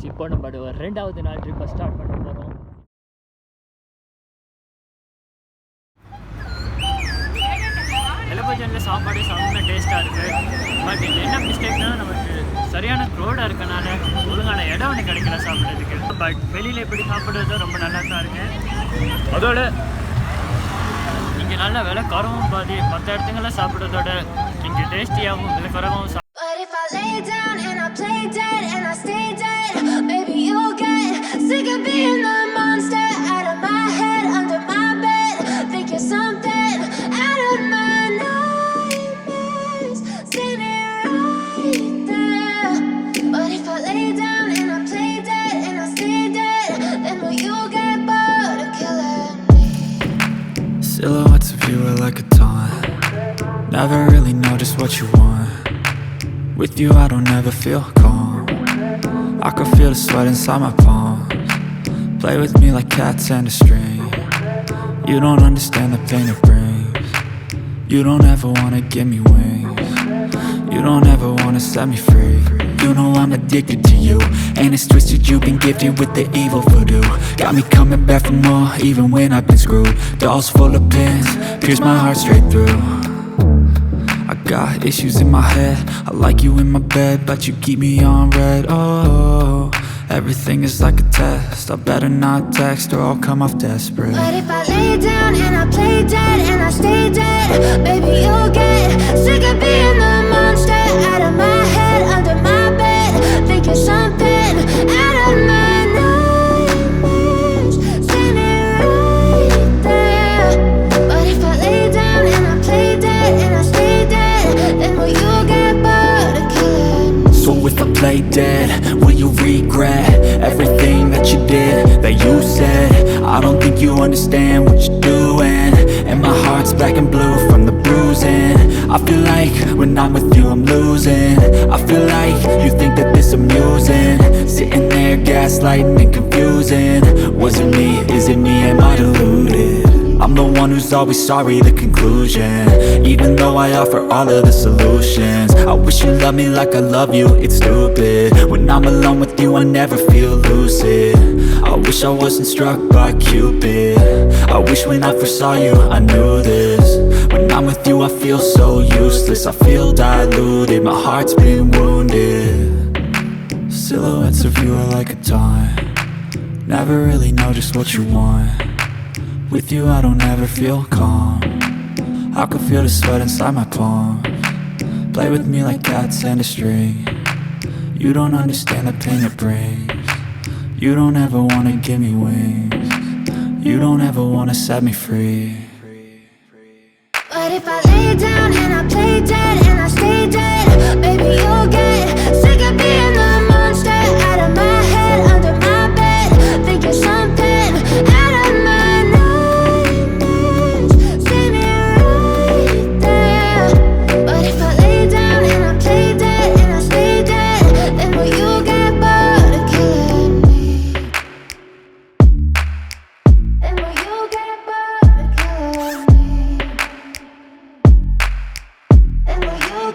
இப்போ நம்ம ஒரு 2வது நாள் ட்ரிப்பை ஸ்டார்ட் பண்ண போகிறோம். எலபஜனில் சாப்பாடு செம்ம டேஸ்ட்டாக இருக்குது. பட் இது என்ன மிஸ்டேக்னால் நமக்கு சரியான க்ரௌடாக இருக்கனால ஒழுங்கான இடம் ஒன்று கிடைக்கல சாப்பிட்றதுக்கு. பட் வெளியில் இப்படி சாப்பிட்றது ரொம்ப நல்லா தான் இருக்குது. அதோட இங்கே நல்ல விலை குறவும் பாதி மற்ற இடத்துங்கெல்லாம் சாப்பிட்றதோட இங்கே டேஸ்டியாகவும் விலை குறவும் sick of being the monster out of my head, under my bed. Think you're something out of my nightmares. Standing right there. But if I lay down and I play dead and I stay dead, then will you get bored of killing me? Silhouettes of you are like a taunt. Never really know just what you want. With you I don't ever feel calm. I can feel the sweat inside my palms. Play with me like cats and a string. You don't understand the pain it brings. You don't ever wanna give me wings. You don't ever wanna set me free. You know I'm addicted to you, and it's twisted, you've been gifted with the evil voodoo. Got me coming back for more, even when I've been screwed. Dolls full of pins, pierce my heart straight through. I got issues in my head, I like you in my bed, but you keep me on red. Oh, everything is like a test, I better not text or I'll come off desperate. But if I lay down and I play dead and I stay dead, baby you'll get sick of being the monster out of my head, under my bed. Think you're something out of my nightmares. Standing right there. But if I lay down and I play dead and I stay dead, then will you get bored of killing me? So if I play dead, will you regret everything that you did, that you said? I don't think you understand what you're doing, and my heart's black and blue from the bruising. I feel like when I'm with you I'm losing. I feel like you think that this amusing, sitting there gaslighting and confusing. Was it me? Is it me? Am I deluded? I'm the one who's always sorry, the conclusion. Even though I offer all of the solutions, I wish you loved me like I love you, it's stupid. When I'm alone with you I never feel lucid. I wish I wasn't struck by Cupid. I wish when I first saw you I knew this. When I'm with you I feel so useless, I feel diluted, my heart's been wounded. Silhouettes of you are like a taunt. Never really know just what you want. With you I don't ever feel calm. I can feel the sweat inside my palms. Play with me like cats and a string. You don't understand the pain it brings. You don't ever wanna give me wings. You don't ever wanna set me free. But if I lay down